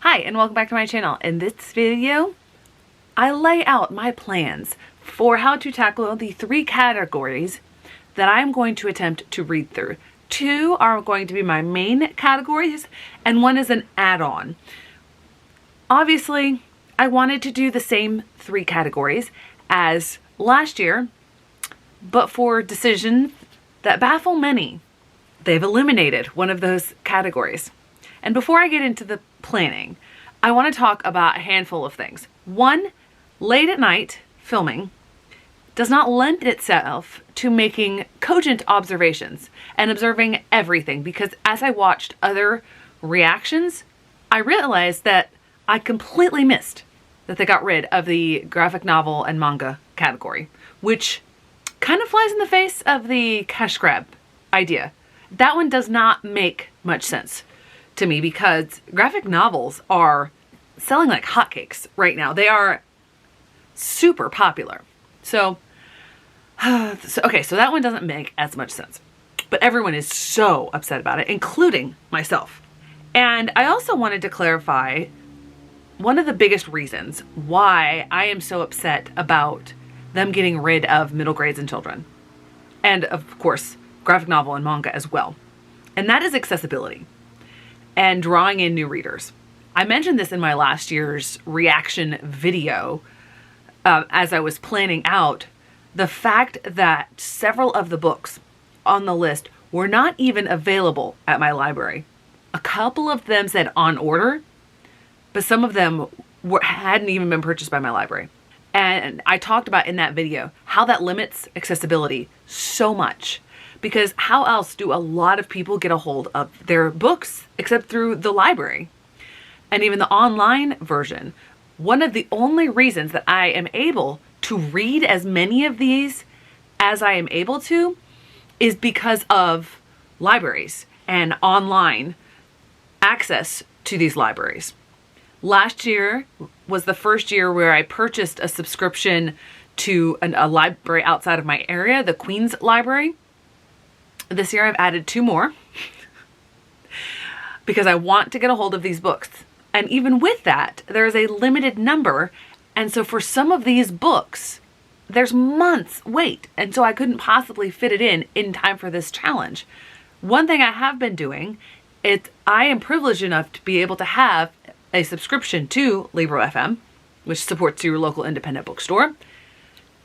Hi, and welcome back to my channel. In this video, I lay out my plans for how to tackle the 3 categories that I'm going to attempt to read through. 2 are going to be my main categories, and 1 is an add-on. Obviously, I wanted to do the same 3 categories as last year, but for decisions that baffle many, they've eliminated one of those categories. And before I get into the planning, I want to talk about a handful of things. 1, late at night filming does not lend itself to making cogent observations and observing everything, because as I watched other reactions, I realized that I completely missed that they got rid of the graphic novel and manga category, which kind of flies in the face of the cash grab idea. That one does not make much sense to me because graphic novels are selling like hotcakes right now. They are super popular. So that one doesn't make as much sense. But everyone is so upset about it, including myself. And I also wanted to clarify one of the biggest reasons why I am so upset about them getting rid of middle grades and children. And of course, graphic novel and manga as well. And that is accessibility and drawing in new readers. I mentioned this in my last year's reaction video as I was planning out the fact that several of the books on the list were not even available at my library. A couple of them said on order, but some of them hadn't even been purchased by my library. And I talked about in that video how that limits accessibility so much. Because how else do a lot of people get a hold of their books except through the library? And even the online version. One of the only reasons that I am able to read as many of these as I am able to is because of libraries and online access to these libraries. Last year was the first year where I purchased a subscription to a library outside of my area, the Queen's Library. This year I've added 2 more because I want to get a hold of these books. And even with that, there is a limited number. And so for some of these books, there's months wait. And so I couldn't possibly fit it in time for this challenge. One thing I have been doing is I am privileged enough to be able to have a subscription to Libro FM, which supports your local independent bookstore.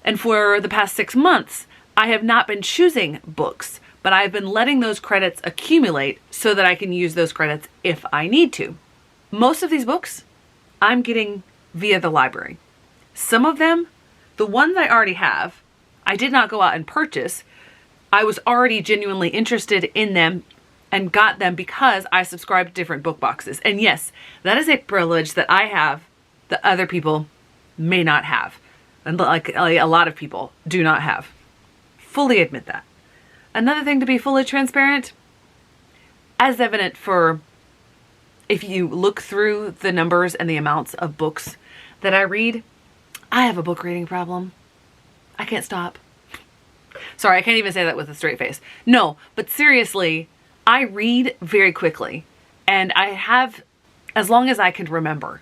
And for the past 6 months, I have not been choosing books, but I've been letting those credits accumulate so that I can use those credits if I need to. Most of these books I'm getting via the library. Some of them, the ones I already have, I did not go out and purchase. I was already genuinely interested in them and got them because I subscribe to different book boxes. And yes, that is a privilege that I have that other people may not have. And like a lot of people do not have. Fully admit that. Another thing to be fully transparent, as evident for if you look through the numbers and the amounts of books that I read, I have a book reading problem. I can't stop. Sorry, I can't even say that with a straight face. No, but seriously, I read very quickly, and I have as long as I can remember.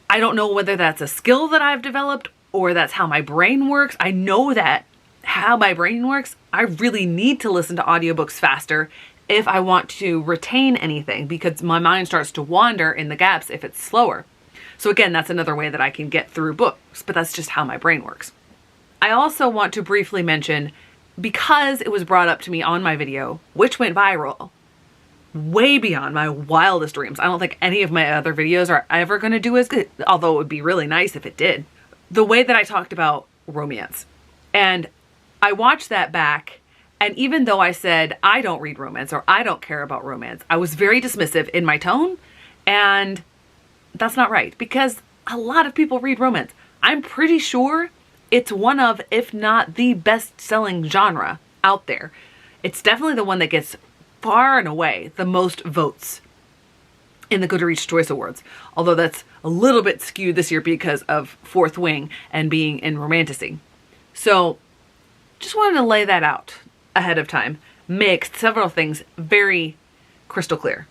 I don't know whether that's a skill that I've developed or that's how my brain works. I know that how my brain works, I really need to listen to audiobooks faster if I want to retain anything, because my mind starts to wander in the gaps if it's slower. So again, that's another way that I can get through books, but that's just how my brain works. I also want to briefly mention, because it was brought up to me on my video, which went viral, way beyond my wildest dreams. I don't think any of my other videos are ever going to do as good, although it would be really nice if it did. The way that I talked about romance. And I watched that back, and even though I said I don't read romance or I don't care about romance, I was very dismissive in my tone, and that's not right because a lot of people read romance. I'm pretty sure it's one of, if not the best-selling genre out there. It's definitely the one that gets far and away the most votes in the Goodreads Choice Awards, although that's a little bit skewed this year because of Fourth Wing and being in romantasy. So just wanted to lay that out ahead of time, make several things very crystal clear.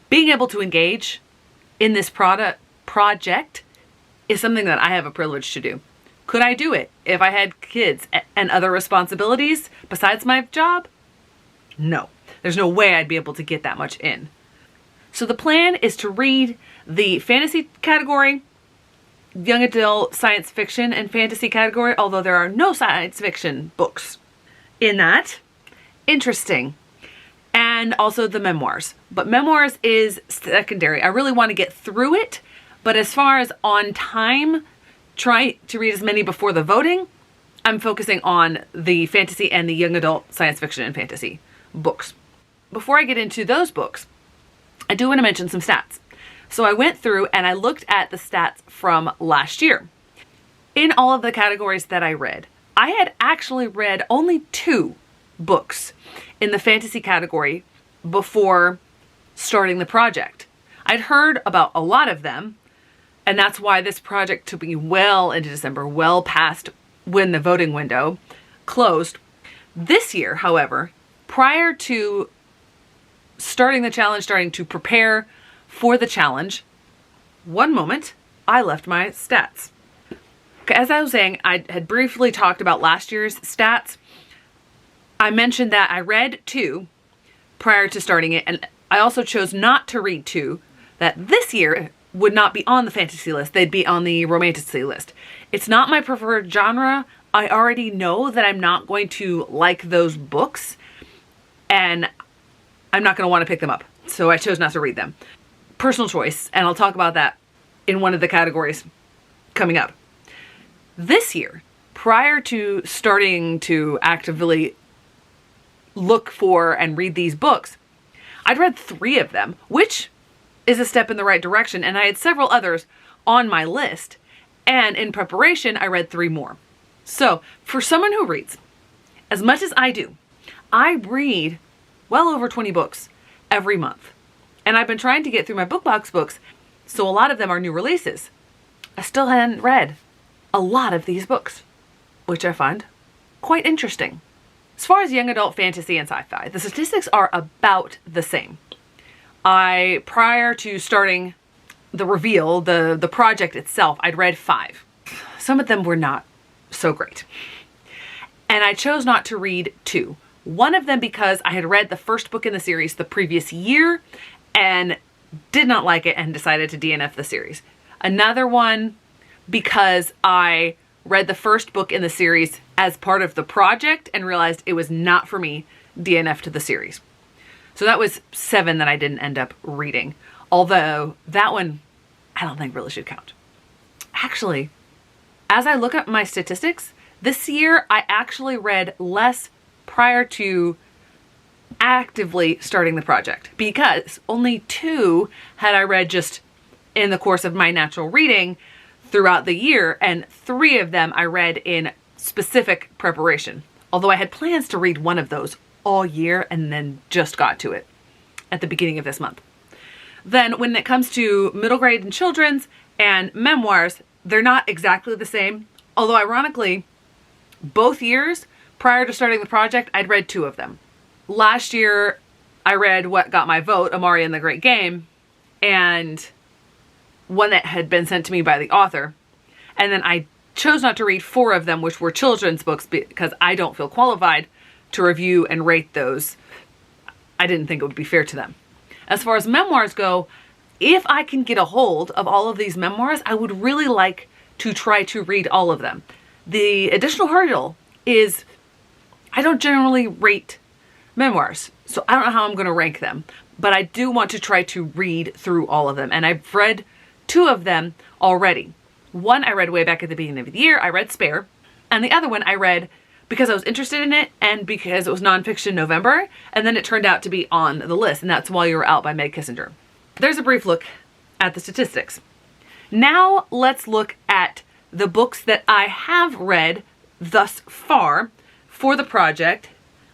Being able to engage in this project is something that I have a privilege to do. Could I do it if I had kids and other responsibilities besides my job? No. There's no way I'd be able to get that much in. So the plan is to read the fantasy category, young adult, science fiction, and fantasy category, although there are no science fiction books in that. Interesting. And also the memoirs. But memoirs is secondary. I really want to get through it, but as far as on time, try to read as many before the voting, I'm focusing on the fantasy and the young adult science fiction and fantasy books. Before I get into those books, I do want to mention some stats. So I went through and I looked at the stats from last year. In all of the categories that I read, I had actually read only 2 books in the fantasy category before starting the project. I'd heard about a lot of them, and that's why this project took me well into December, well past when the voting window closed. This year, however, prior to starting the challenge, starting to prepare for the challenge, one moment, I left my stats. As I was saying, I had briefly talked about last year's stats. I mentioned that I read 2 prior to starting it, and I also chose not to read 2 that this year would not be on the fantasy list. They'd be on the romantasy list. It's not my preferred genre. I already know that I'm not going to like those books, and I'm not going to want to pick them up. So I chose not to read them. Personal choice, and I'll talk about that in one of the categories coming up. This year, prior to starting to actively look for and read these books, I'd read 3 of them, which is a step in the right direction, and I had several others on my list, and in preparation, I read 3 more. So, for someone who reads as much as I do, I read well over 20 books every month. And I've been trying to get through my BookBox books, so a lot of them are new releases. I still hadn't read a lot of these books, which I find quite interesting. As far as young adult fantasy and sci-fi, the statistics are about the same. Prior to starting the reveal, the project itself, I'd read 5. Some of them were not so great. And I chose not to read 2. One of them because I had read the first book in the series the previous year and did not like it and decided to DNF the series. Another one because I read the first book in the series as part of the project and realized it was not for me, DNF to the series. So that was 7 that I didn't end up reading. Although that one, I don't think really should count. Actually, as I look at my statistics, this year I actually read less prior to actively starting the project because only 2 had I read just in the course of my natural reading throughout the year, and 3 of them I read in specific preparation. Although I had plans to read one of those all year and then just got to it at the beginning of this month. Then when it comes to middle grade and children's and memoirs, they're not exactly the same. Although ironically, both years prior to starting the project, I'd read 2 of them. Last year, I read what got my vote, Amari and the Great Game, and one that had been sent to me by the author. And then I chose not to read 4 of them, which were children's books, because I don't feel qualified to review and rate those. I didn't think it would be fair to them. As far as memoirs go, if I can get a hold of all of these memoirs, I would really like to try to read all of them. The additional hurdle is I don't generally rate memoirs, so I don't know how I'm going to rank them, but I do want to try to read through all of them, and I've read 2 of them already. One I read way back at the beginning of the year, I read Spare, and the other one I read because I was interested in it and because it was Nonfiction November, and then it turned out to be on the list, and that's While You Were Out by Meg Kissinger. There's a brief look at the statistics. Now let's look at the books that I have read thus far for the project.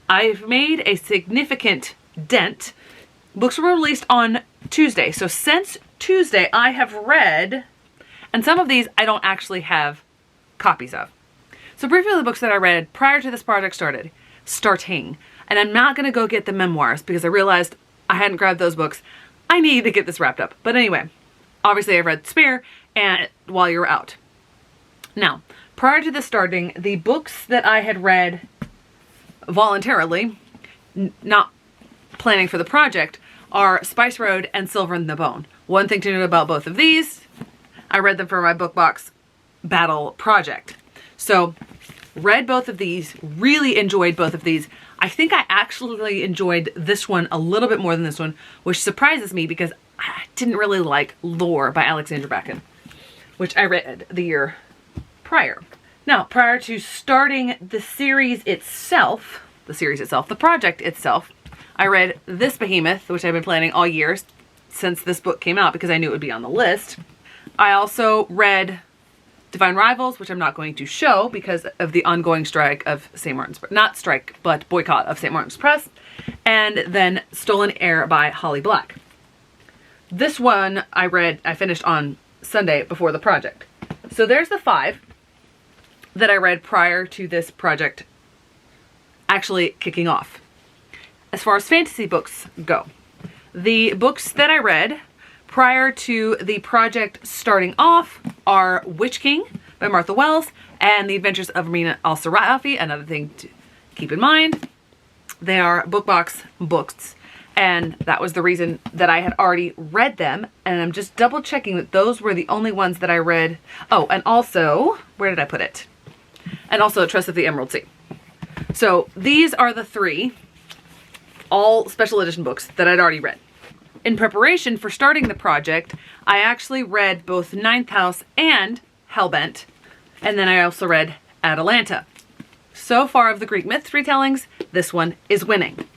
I've made a significant dent. Books were released on Tuesday, so since Tuesday I have read, and some of these I don't actually have copies of. So briefly the books that I read prior to this project starting, and I'm not going to go get the memoirs because I realized I hadn't grabbed those books. I need to get this wrapped up. But anyway, Obviously, I've read Spare and While You Were Out. Now, prior to this starting, the books that I had read voluntarily, not planning for the project, are Spice Road and Silver in the Bone. One thing to note about both of these, I read them for my book box battle project. So, read both of these, really enjoyed both of these. I think I actually enjoyed this one a little bit more than this one, which surprises me because I didn't really like Lore by Alexandra Bracken, which I read the year prior. Now, prior to starting the series itself, the project itself, I read this behemoth, which I've been planning all year since this book came out because I knew it would be on the list. I also read Divine Rivals, which I'm not going to show because of the ongoing strike of St. Martin's, not strike, but boycott of St. Martin's Press, and then Stolen Air by Holly Black. This one I finished on Sunday before the project. So there's the 5 that I read prior to this project actually kicking off. As far as fantasy books go, the books that I read prior to the project starting off are Witch King by Martha Wells and The Adventures of Amina Al-Sarafi. Another thing to keep in mind, they are book box books, and that was the reason that I had already read them, and I'm just double checking that those were the only ones that I read. Oh, and also, where did I put it? And also Trust of the Emerald Sea. So these are the 3 all special edition books that I'd already read. In preparation for starting the project, I actually read both Ninth House and Hellbent, and then I also read Atalanta. So far of the Greek myth retellings, this one is winning.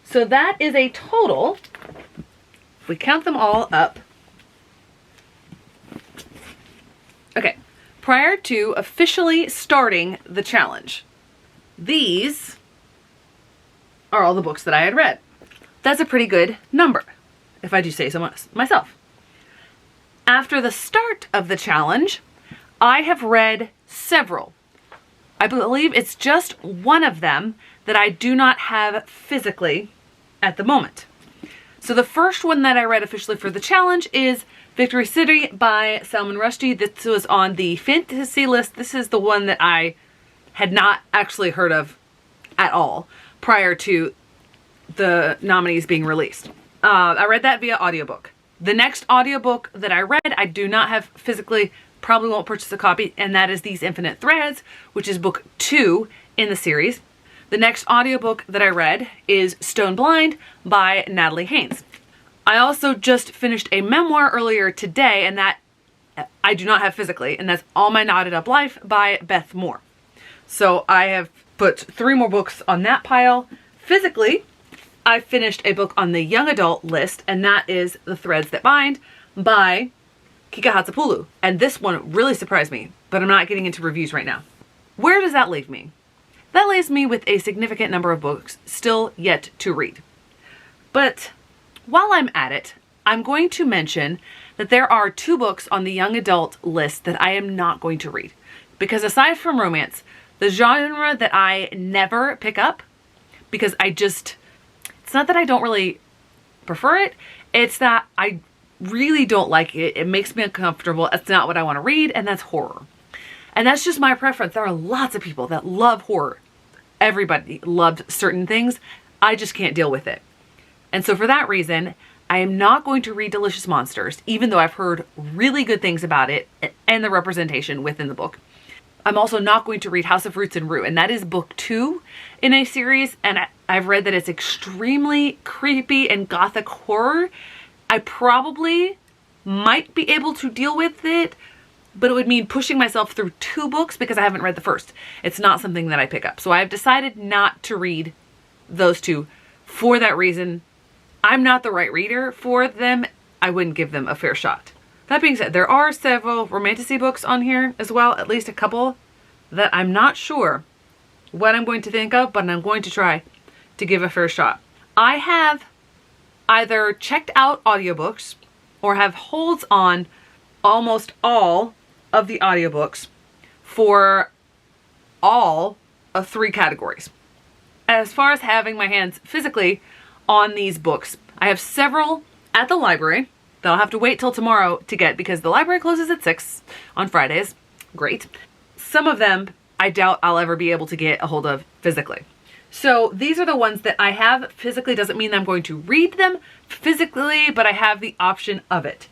So that is a total, if we count them all up. Okay, prior to officially starting the challenge, these are all the books that I had read. That's a pretty good number, if I do say so myself. After the start of the challenge, I have read several. I believe it's just one of them that I do not have physically at the moment. So the first one that I read officially for the challenge is Victory City by Salman Rushdie. This was on the fantasy list. This is the one that I had not actually heard of at all prior to the nominees being released. I read that via audiobook. The next audiobook that I read, I do not have physically, probably won't purchase a copy, and that is These Infinite Threads, which is book 2 in the series. The next audiobook that I read is Stone Blind by Natalie Haynes. I also just finished a memoir earlier today, and that I do not have physically, and that's All My Knotted Up Life by Beth Moore. So I have put 3 more books on that pile. Physically, I finished a book on the young adult list, and that is The Threads That Bind by Kika Hatsapulu. And this one really surprised me, but I'm not getting into reviews right now. Where does that leave me? That leaves me with a significant number of books still yet to read. But while I'm at it, I'm going to mention that there are 2 books on the young adult list that I am not going to read. Because aside from romance, the genre that I never pick up, because it's not that I don't really prefer it, it's that I really don't like it. It makes me uncomfortable. It's not what I want to read, and that's horror. And that's just my preference. There are lots of people that love horror. Everybody loved certain things. I just can't deal with it. And so for that reason, I am not going to read Delicious Monsters, even though I've heard really good things about it and the representation within the book. I'm also not going to read House of Roots and Rue, and that is book 2 in a series, and I've read that it's extremely creepy and gothic horror. I probably might be able to deal with it, but it would mean pushing myself through 2 books because I haven't read the first. It's not something that I pick up. So I've decided not to read those 2 for that reason. I'm not the right reader for them. I wouldn't give them a fair shot. That being said, there are several romantasy books on here as well, at least a couple, that I'm not sure what I'm going to think of, but I'm going to try to give a fair shot. I have either checked out audiobooks or have holds on almost all of the audiobooks for all of 3 categories. As far as having my hands physically on these books, I have several at the library, that I'll have to wait till tomorrow to get because the library closes at 6 on Fridays. Great. Some of them I doubt I'll ever be able to get a hold of physically. So these are the ones that I have physically. Doesn't mean that I'm going to read them physically, but I have the option of it.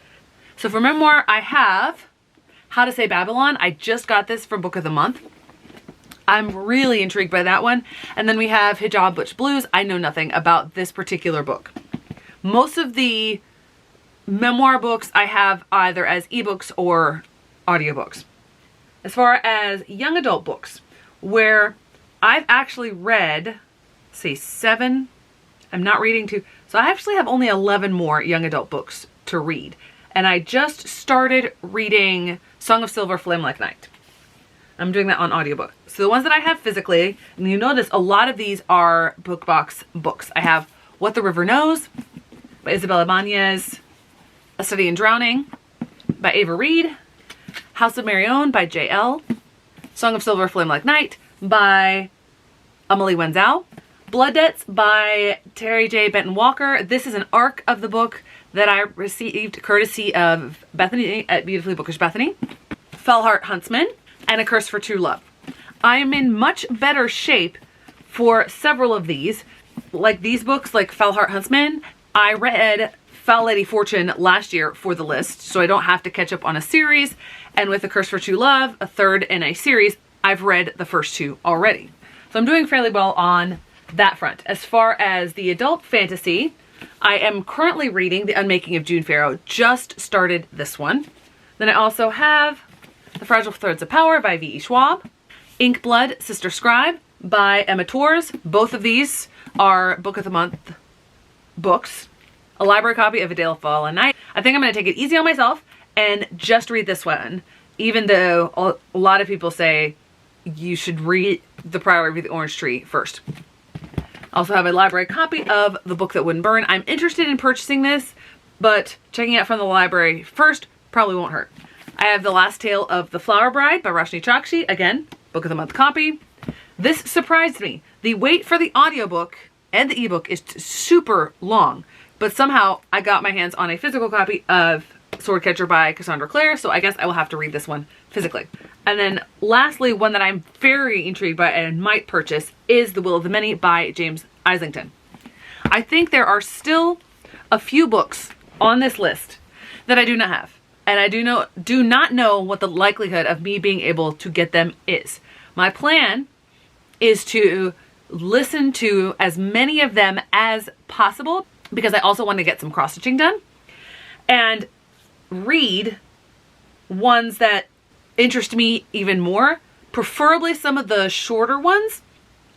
So for memoir, I have How to Say Babylon. I just got this for Book of the Month. I'm really intrigued by that one. And then we have Hijab Butch Blues. I know nothing about this particular book. Most of the memoir books I have either as ebooks or audiobooks. As far as young adult books, where I've actually read, say 7, I'm not reading 2, so I actually have only 11 more young adult books to read. And I just started reading Song of Silver, Flame Like Night. I'm doing that on audiobook. So the ones that I have physically, and you notice a lot of these are BookBox books. I have What the River Knows by Isabel Ibanez, A Study in Drowning by Ava Reed, House of Marion by J.L., Song of Silver, Flame Like Night by Amelie Wenzel, Blood Debts by Terry J. Benton Walker. This is an arc of the book that I received courtesy of Bethany at Beautifully Bookish Bethany, Fellheart Huntsman, and A Curse for True Love. I am in much better shape for several of these. Like these books, like Fellheart Huntsman, I read Foul Lady Fortune last year for the list, so I don't have to catch up on a series. And with A Curse for True Love, a third in a series, I've read the first 2 already. So I'm doing fairly well on that front. As far as the adult fantasy, I am currently reading The Unmaking of June Farrow. Just started this one. Then I also have The Fragile Threads of Power by V.E. Schwab, Ink Blood, Sister Scribe by Emma Torres. Both of these are Book of the Month books. A library copy of A Dale of Fallen Night. I think I'm going to take it easy on myself and just read this one, even though a lot of people say you should read The Priory of the Orange Tree first. I also have a library copy of The Book That Wouldn't Burn. I'm interested in purchasing this, but checking it out from the library first probably won't hurt. I have The Last Tale of the Flower Bride by Roshni Chokshi. Again, Book of the Month copy. This surprised me. The wait for the audiobook and the ebook is super long, but somehow I got my hands on a physical copy of Swordcatcher by Cassandra Clare, so I guess I will have to read this one physically. And then lastly, one that I'm very intrigued by and might purchase is The Will of the Many by James Islington. I think there are still a few books on this list that I do not have. And I do not know what the likelihood of me being able to get them is. My plan is to listen to as many of them as possible because I also want to get some cross-stitching done and read ones that interest me even more, preferably some of the shorter ones.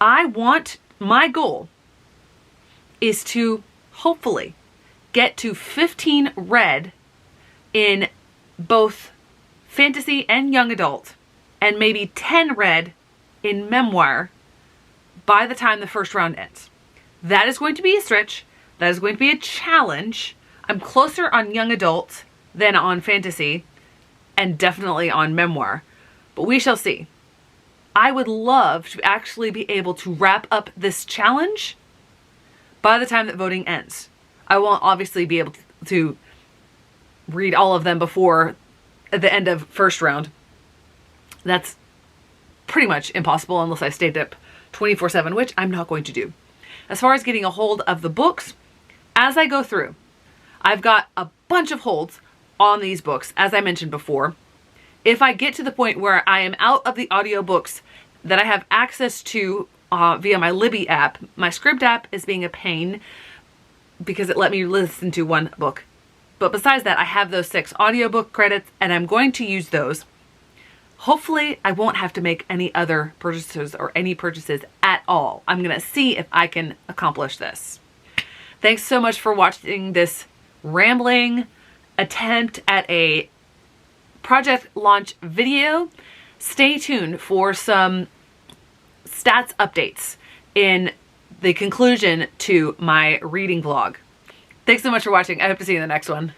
My goal is to hopefully get to 15 read in both fantasy and young adult, and maybe 10 read in memoir by the time the first round ends. That is going to be a stretch. That is going to be a challenge. I'm closer on young adult than on fantasy, and definitely on memoir, but we shall see. I would love to actually be able to wrap up this challenge by the time that voting ends. I won't obviously be able to read all of them before the end of first round. That's pretty much impossible unless I stayed up 24/7, which I'm not going to do. As far as getting a hold of the books, as I go through, I've got a bunch of holds on these books, as I mentioned before. If I get to the point where I am out of the audiobooks that I have access to via my Libby app, my Scribd app is being a pain because it let me listen to one book. But besides that, I have those 6 audiobook credits and I'm going to use those. Hopefully I won't have to make any other purchases or any purchases at all. I'm going to see if I can accomplish this. Thanks so much for watching this rambling attempt at a project launch video. Stay tuned for some stats updates in the conclusion to my reading vlog. Thanks so much for watching. I hope to see you in the next one.